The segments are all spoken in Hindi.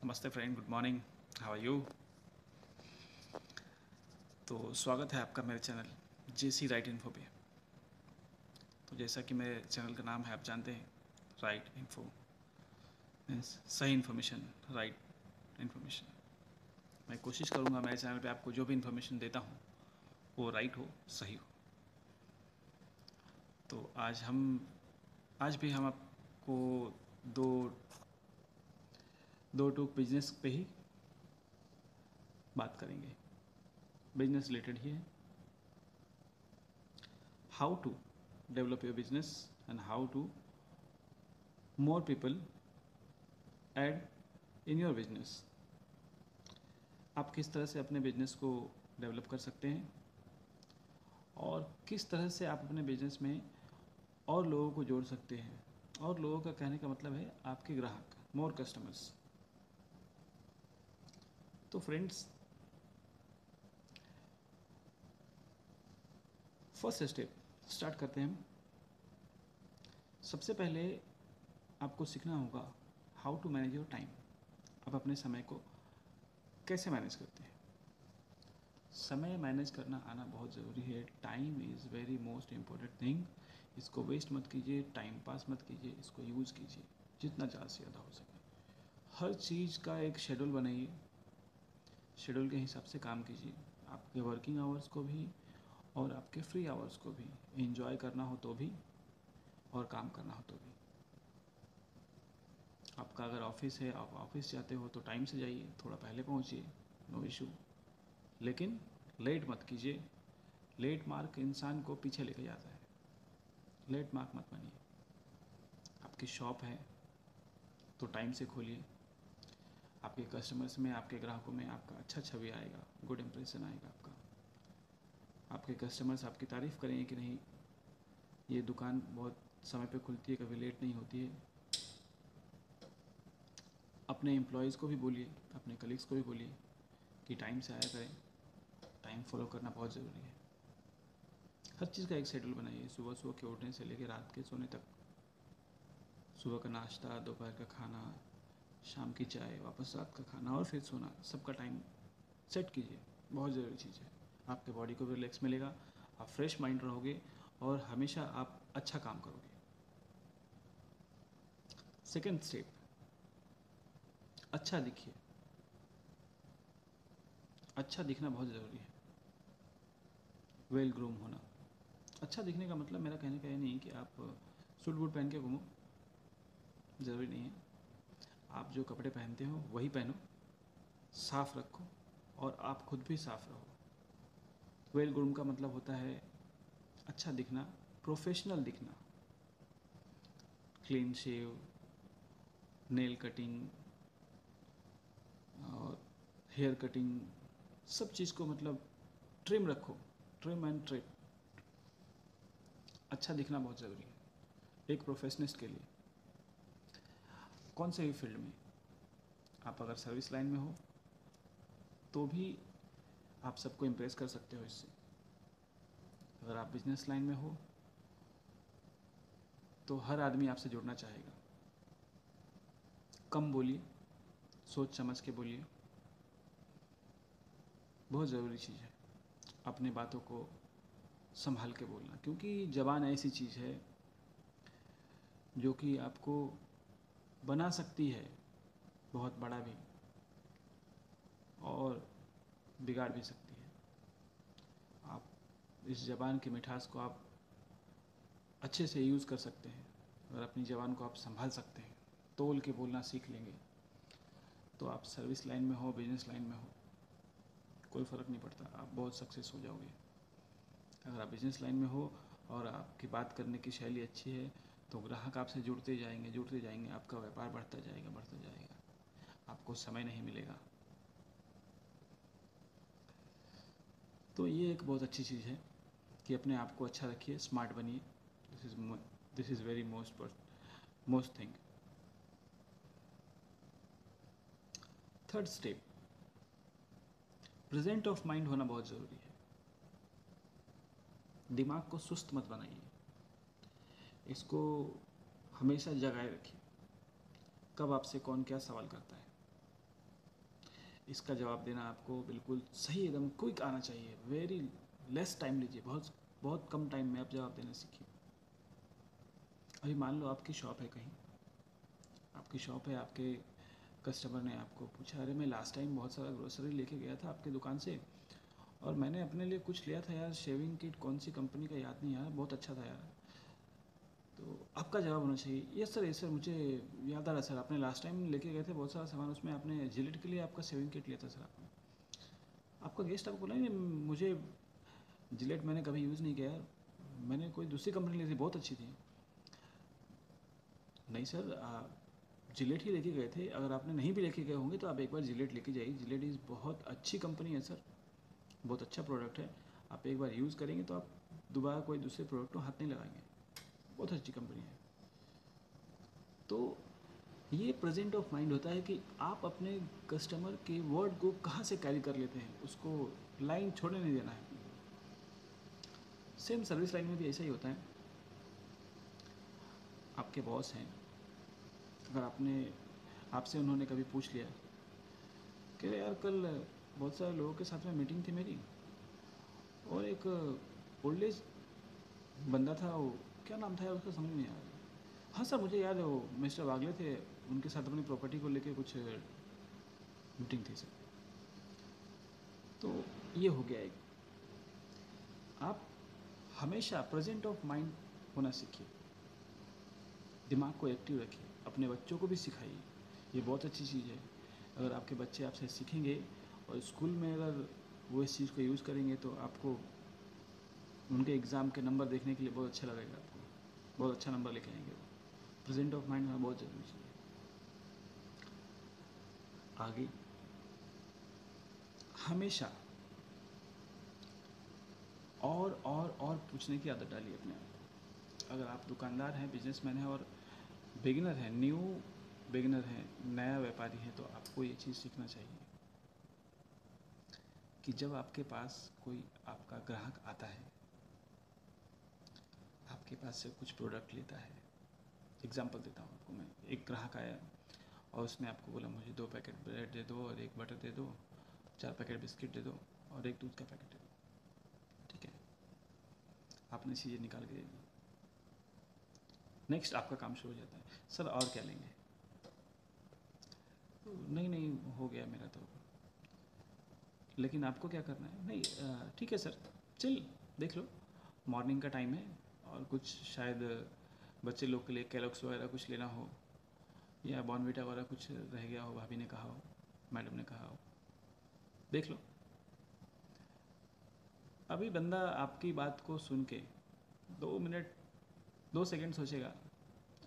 नमस्ते friend, good morning, how are you. तो स्वागत है आपका मेरे चैनल जेसी राइट इन्फो पे। तो जैसा कि मेरे चैनल का नाम है, आप जानते हैं, राइट इन्फो मीन्स सही इन्फॉर्मेशन, राइट इन्फॉर्मेशन। मैं कोशिश करूँगा मेरे चैनल पे आपको जो भी इन्फॉर्मेशन देता हूँ वो राइट हो, सही हो। तो आज भी हम आपको दो दो टूक बिजनेस पे ही बात करेंगे। बिजनेस रिलेटेड ही है। How to develop your business and how to more people add in your business। आप किस तरह से अपने बिजनेस को डेवलप कर सकते हैं और किस तरह से आप अपने बिजनेस में और लोगों को जोड़ सकते हैं। और लोगों का कहने का मतलब है आपके ग्राहक, मोर कस्टमर्स। तो फ्रेंड्स, फर्स्ट स्टेप स्टार्ट करते हैं हम। सबसे पहले आपको सीखना होगा how to manage your time. आप अपने समय को कैसे मैनेज करते हैं। समय मैनेज करना आना बहुत ज़रूरी है। Time is very most important thing. इसको वेस्ट मत कीजिए, टाइम पास मत कीजिए, इसको यूज़ कीजिए जितना ज़्यादा से ज़्यादा हो सके। हर चीज़ का एक शेड्यूल बनाइए, शेड्यूल के हिसाब से काम कीजिए। आपके वर्किंग आवर्स को भी और आपके फ्री आवर्स को भी, एंजॉय करना हो तो भी और काम करना हो तो भी। आपका अगर ऑफिस है, आप ऑफिस जाते हो तो टाइम से जाइए, थोड़ा पहले पहुँचिए, नो इशू। लेकिन लेट मत कीजिए। लेट मार्क इंसान को पीछे लेके जाता है। लेट मार्क मत बनिए। आपकी शॉप है तो टाइम से खोलिए। आपके कस्टमर्स में, आपके ग्राहकों में आपका अच्छा छवि आएगा, गुड इंप्रेशन आएगा आपका। आपके कस्टमर्स आपकी तारीफ़ करेंगे कि नहीं, ये दुकान बहुत समय पे खुलती है, कभी लेट नहीं होती है। अपने एम्प्लॉयज़ को भी बोलिए, अपने कलीग्स को भी बोलिए कि टाइम से आया करें। टाइम फॉलो करना बहुत ज़रूरी है। हर चीज़ का एक शेड्यूल बनाइए, सुबह सुबह के उठने से लेकर रात के सोने तक। सुबह का नाश्ता, दोपहर का खाना, शाम की चाय, वापस रात का खाना और फिर सोना, सबका टाइम सेट कीजिए। बहुत ज़रूरी चीज़ है। आपके बॉडी को भी रिलैक्स मिलेगा, आप फ्रेश माइंड रहोगे और हमेशा आप अच्छा काम करोगे। सेकेंड स्टेप, अच्छा दिखिए। अच्छा दिखना बहुत ज़रूरी है। वेल ग्रूम होना। अच्छा दिखने का मतलब मेरा कहने का ये नहीं कि आप सूट बूट पहन के घूमो, ज़रूरी नहीं है। आप जो कपड़े पहनते हो वही पहनो, साफ़ रखो और आप खुद भी साफ़ रहो। वेल ग्रूम का मतलब होता है अच्छा दिखना, प्रोफेशनल दिखना। क्लीन शेव, नेल कटिंग और हेयर कटिंग, सब चीज़ को मतलब ट्रिम रखो, ट्रिम एंड ट्रिप। अच्छा दिखना बहुत ज़रूरी है एक प्रोफेशनिस्ट के लिए। कौन से भी फील्ड में, आप अगर सर्विस लाइन में हो तो भी आप सबको इम्प्रेस कर सकते हो इससे। अगर आप बिजनेस लाइन में हो तो हर आदमी आपसे जुड़ना चाहेगा। कम बोलिए, सोच समझ के बोलिए, बहुत ज़रूरी चीज़ है। अपने बातों को संभाल के बोलना, क्योंकि ज़बान ऐसी चीज़ है जो कि आपको बना सकती है बहुत बड़ा भी और बिगाड़ भी सकती है। आप इस ज़बान की मिठास को आप अच्छे से यूज़ कर सकते हैं। अगर अपनी ज़बान को आप संभाल सकते हैं, तोल के बोलना सीख लेंगे, तो आप सर्विस लाइन में हो, बिजनेस लाइन में हो, कोई फ़र्क नहीं पड़ता, आप बहुत सक्सेस हो जाओगे। अगर आप बिजनेस लाइन में हो और आपकी बात करने की शैली अच्छी है तो ग्राहक आपसे जुड़ते जाएंगे, जुड़ते जाएंगे, आपका व्यापार बढ़ता जाएगा, बढ़ता जाएगा। आपको समय नहीं मिलेगा। तो ये एक बहुत अच्छी चीज़ है कि अपने आप को अच्छा रखिए, स्मार्ट बनिए। This is very most thing. Third step, present of mind होना बहुत ज़रूरी है। दिमाग को सुस्त मत बनाइए, इसको हमेशा जगाए रखिए। कब आपसे कौन क्या सवाल करता है, इसका जवाब देना आपको बिल्कुल सही एकदम क्विक आना चाहिए, वेरी लेस टाइम लीजिए, बहुत बहुत कम टाइम में आप जवाब देना सीखिए। अभी मान लो आपकी शॉप है कहीं, आपकी शॉप है, आपके कस्टमर ने आपको पूछा, अरे मैं लास्ट टाइम बहुत सारा ग्रोसरी लेके गया था आपकी दुकान से और मैंने अपने लिए कुछ लिया था यार, शेविंग किट कौन सी कंपनी का याद नहीं यार, बहुत अच्छा था यार। तो आपका जवाब होना चाहिए, यस सर मुझे याद आ रहा है सर, आपने लास्ट टाइम लेके गए थे बहुत सारा सामान, उसमें आपने जिलेट के लिए आपका शेविंग किट लिया था सर आपने। आपका गेस्ट आपको बोला नहीं, मुझे जिलेट मैंने कभी यूज़ नहीं किया यार, मैंने कोई दूसरी कंपनी ली थी बहुत अच्छी थी। नहीं सर, जिलेट ही लेके गए थे, अगर आपने नहीं भी लेके गए होंगे तो आप एक बार जिलेट लेके जाइए, जिलेट इज़ बहुत अच्छी कंपनी है सर, बहुत अच्छा प्रोडक्ट है, आप एक बार यूज़ करेंगे तो आप दोबारा कोई दूसरे प्रोडक्ट को हाथ नहीं लगाएंगे, बहुत अच्छी कंपनी है। तो ये प्रेजेंट ऑफ माइंड होता है कि आप अपने कस्टमर के वर्ड को कहाँ से कैरी कर लेते हैं, उसको लाइन छोड़ने नहीं देना है। सेम सर्विस लाइन में भी ऐसा ही होता है। आपके बॉस हैं, अगर आपसे उन्होंने कभी पूछ लिया कि यार कल बहुत सारे लोगों के साथ में मीटिंग थी मेरी और एक ओल्ड एज बंदा था, वो क्या नाम था यार उसका, समझ नहीं आ रहा। हाँ सर मुझे याद है, वो मिस्टर वागले थे, उनके साथ अपनी प्रॉपर्टी को लेके कुछ मीटिंग थी सर। तो ये हो गया एक, आप हमेशा प्रेजेंट ऑफ माइंड होना सीखिए, दिमाग को एक्टिव रखिए, अपने बच्चों को भी सिखाइए, ये बहुत अच्छी चीज़ है। अगर आपके बच्चे आपसे सीखेंगे और स्कूल में अगर वो इस चीज़ को यूज़ करेंगे तो आपको उनके एग्ज़ाम के नंबर देखने के लिए बहुत अच्छा लगेगा, आपको बहुत अच्छा नंबर लेके आएंगे वो। प्रेजेंट ऑफ माइंड होना बहुत ज़रूरी चीज़ है। आगे हमेशा और पूछने की आदत डालिए अपने आप को। अगर आप दुकानदार हैं, बिजनेसमैन हैं और बिगिनर हैं, न्यू बिगिनर हैं, नया व्यापारी है, तो आपको ये चीज़ सीखना चाहिए कि जब आपके पास कोई आपका ग्राहक आता है, आपके पास से कुछ प्रोडक्ट लेता है, एग्जांपल देता हूँ आपको मैं, एक ग्राहक आया और उसने आपको बोला मुझे 2 पैकेट ब्रेड दे दो और 1 बटर दे दो, 4 पैकेट बिस्किट दे दो और 1 दूध का पैकेट दे दो, ठीक है, आपने चीज़ें निकाल के दे दी। नेक्स्ट आपका काम शुरू हो जाता है, सर और क्या लेंगे, तो नहीं हो गया मेरा तो, लेकिन आपको क्या करना है, नहीं ठीक है सर, चल देख लो, मॉर्निंग का टाइम है और कुछ शायद बच्चे लोग के लिए कैलॉग्स वगैरह कुछ लेना हो या बॉर्नविटा वगैरह कुछ रह गया हो, भाभी ने कहा हो, मैडम ने कहा हो, देख लो। अभी बंदा आपकी बात को सुन के 2 मिनट 2 सेकंड सोचेगा,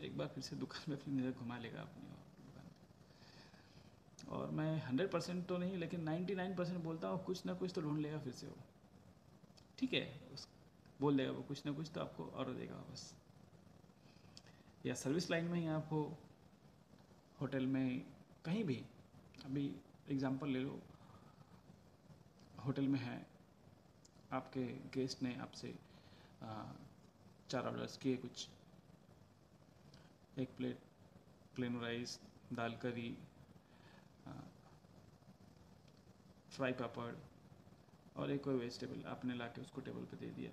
एक बार फिर से दुकान में अपनी नज़र घुमा लेगा अपनी दुकान पे, और मैं 100% तो नहीं लेकिन 99% बोलता हूँ, कुछ ना कुछ तो ढूंढ लेगा फिर से वो, ठीक है, उस बोल देगा वो कुछ ना कुछ तो आपको और देगा बस। या सर्विस लाइन में ही आप हो, होटल में, कहीं भी, अभी एग्जांपल ले लो, होटल में है, आपके गेस्ट ने आपसे 4 ऑर्डर्स किए, कुछ 1 प्लेट प्लेन राइस, दाल करी, फ्राई पापड़ और एक कोई वेजिटेबल आपने ला के उसको टेबल पे दे दिया,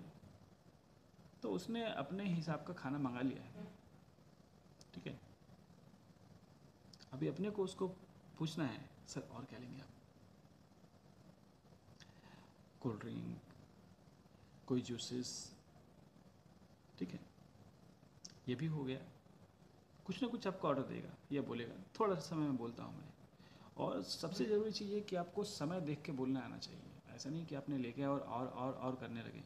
तो उसने अपने हिसाब का खाना मंगा लिया है, ठीक है। अभी अपने को उसको पूछना है, सर और क्या लेंगे आप, कोल्ड ड्रिंक, कोई जूसेस, ठीक है, ये भी हो गया, कुछ ना कुछ आपको ऑर्डर देगा या बोलेगा, थोड़ा सा समय में बोलता हूँ मैं। और सबसे ज़रूरी चीज़ ये कि आपको समय देख के बोलना आना चाहिए, ऐसा नहीं कि आपने लेके और करने लगे।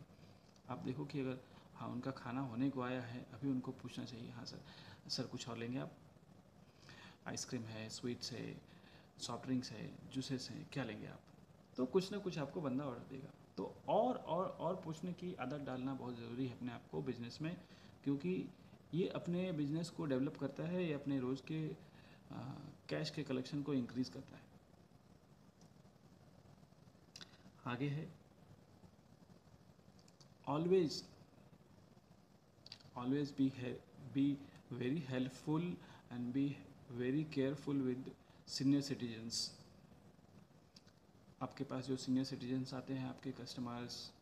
आप देखो कि अगर हाँ उनका खाना होने को आया है, अभी उनको पूछना चाहिए, हाँ सर कुछ और लेंगे आप, आइसक्रीम है, स्वीट्स है, सॉफ्ट ड्रिंक्स है, जूसेस हैं, क्या लेंगे आप, तो कुछ ना कुछ आपको बंदा ऑर्डर देगा। तो और पूछने की आदत डालना बहुत ज़रूरी है अपने आप को बिजनेस में, क्योंकि ये अपने बिजनेस को डेवलप करता है, ये अपने रोज़ के कैश के कलेक्शन को इंक्रीज़ करता है। आगे है, always always be very helpful and be very careful with senior citizens, आपके पास जो सीनियर सिटीजन्स आते हैं, आपके कस्टमर्स,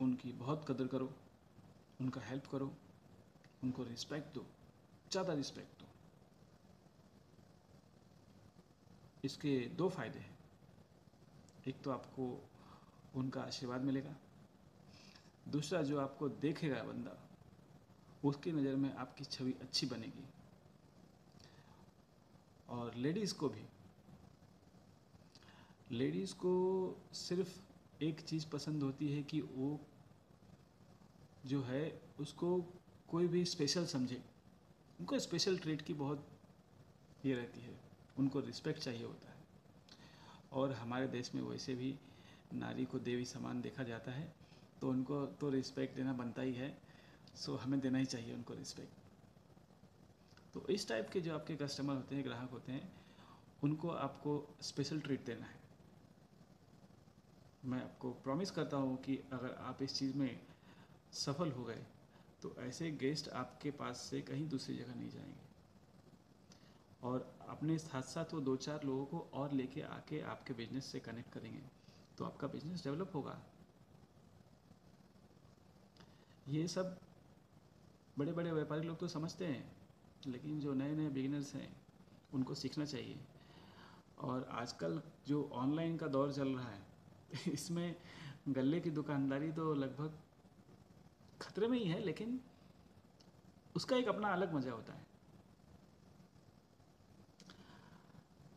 उनकी बहुत कदर करो, उनका हेल्प करो, उनको रिस्पेक्ट दो, ज़्यादा रिस्पेक्ट दो। इसके दो फायदे हैं। एक तो आपको उनका आशीर्वाद मिलेगा, दूसरा जो आपको देखेगा बंदा, उसकी नज़र में आपकी छवि अच्छी बनेगी। और लेडीज़ को सिर्फ एक चीज़ पसंद होती है कि वो जो है उसको कोई भी स्पेशल समझे। उनको स्पेशल ट्रीट की बहुत ये रहती है, उनको रिस्पेक्ट चाहिए होता है। और हमारे देश में वैसे भी नारी को देवी समान देखा जाता है, तो उनको तो रिस्पेक्ट देना बनता ही है। सो हमें देना ही चाहिए उनको रिस्पेक्ट। तो इस टाइप के जो आपके कस्टमर होते हैं, ग्राहक होते हैं, उनको आपको स्पेशल ट्रीट देना है। मैं आपको प्रॉमिस करता हूँ कि अगर आप इस चीज़ में सफल हो गए तो ऐसे गेस्ट आपके पास से कहीं दूसरी जगह नहीं जाएंगे। और अपने साथ साथ वो 2-4 लोगों को और लेके आके आपके बिजनेस से कनेक्ट करेंगे, तो आपका बिजनेस डेवलप होगा। ये सब बड़े बड़े व्यापारी लोग तो समझते हैं, लेकिन जो नए नए बिगिनर्स हैं उनको सीखना चाहिए। और आजकल जो ऑनलाइन का दौर चल रहा है इसमें गल्ले की दुकानदारी तो लगभग खतरे में ही है, लेकिन उसका एक अपना अलग मज़ा होता है।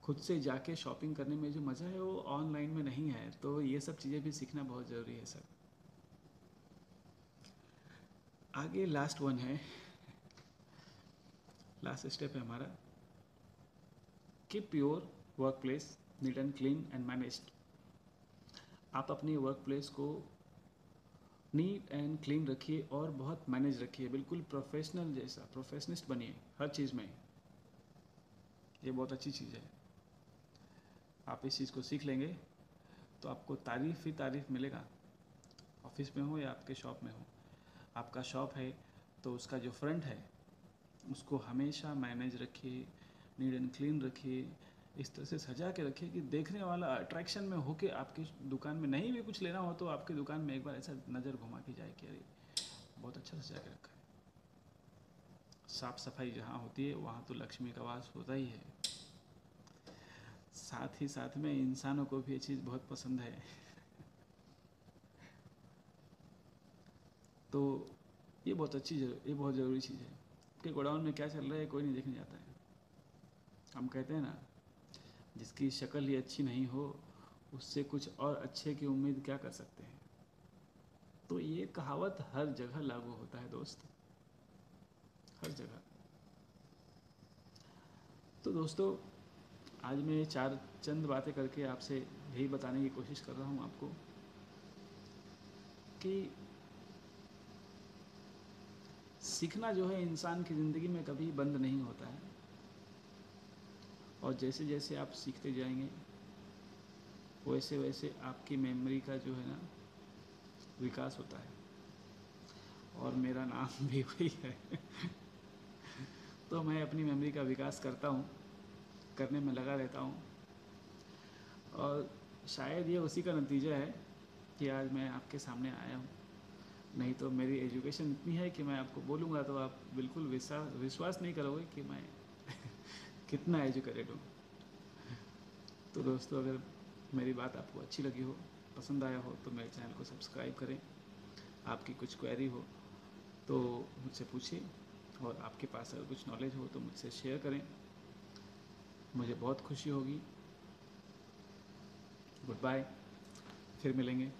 खुद से जाके शॉपिंग करने में जो मज़ा है वो ऑनलाइन में नहीं है। तो ये सब चीज़ें भी सीखना बहुत ज़रूरी है सर। आगे लास्ट वन है, लास्ट स्टेप है हमारा, keep your work place neat and clean and managed. आप अपनी वर्क प्लेस को नीट एंड क्लीन रखिए और बहुत मैनेज रखिए, बिल्कुल प्रोफेशनल जैसा, प्रोफेशनिस्ट बनिए हर चीज़ में। ये बहुत अच्छी चीज़ है। आप इस चीज़ को सीख लेंगे तो आपको तारीफ़ ही तारीफ़ मिलेगा, ऑफिस में हो या आपके शॉप में हो। आपका शॉप है तो उसका जो फ्रंट है उसको हमेशा मैनेज रखिए, नीट एंड क्लीन रखिए, इस तरह से सजा के रखिए कि देखने वाला अट्रैक्शन में होके आपकी दुकान में नहीं भी कुछ लेना हो तो आपकी दुकान में एक बार ऐसा नज़र घुमा के जाए कि अरे बहुत अच्छा सजा के रखा है। साफ सफाई जहाँ होती है वहाँ तो लक्ष्मी का वास होता ही है। साथ ही साथ में इंसानों को भी ये चीज़ बहुत पसंद है। तो ये बहुत ज़रूरी चीज़ है कि गोडाउन में क्या चल रहा है कोई नहीं देखने जाता है। हम कहते हैं ना, जिसकी शक्ल ही अच्छी नहीं हो उससे कुछ और अच्छे की उम्मीद क्या कर सकते हैं। तो ये कहावत हर जगह लागू होता है दोस्त, हर जगह। तो दोस्तों आज मैं चंद बातें करके आपसे यही बताने की कोशिश कर रहा हूँ आपको कि सीखना जो है इंसान की ज़िंदगी में कभी बंद नहीं होता है। और जैसे जैसे आप सीखते जाएंगे वैसे वैसे आपकी मेमोरी का जो है ना विकास होता है। और मेरा नाम भी वही है तो मैं अपनी मेमोरी का विकास करता हूँ, करने में लगा रहता हूँ। और शायद ये उसी का नतीजा है कि आज मैं आपके सामने आया हूँ। नहीं तो मेरी एजुकेशन इतनी है कि मैं आपको बोलूँगा तो आप बिल्कुल विश्वास नहीं करोगे कि मैं कितना एजुकेटेड हूँ। तो दोस्तों अगर मेरी बात आपको अच्छी लगी हो, पसंद आया हो तो मेरे चैनल को सब्सक्राइब करें। आपकी कुछ क्वेरी हो तो मुझसे पूछिए, और आपके पास अगर कुछ नॉलेज हो तो मुझसे शेयर करें, मुझे बहुत खुशी होगी। गुड बाय, फिर मिलेंगे।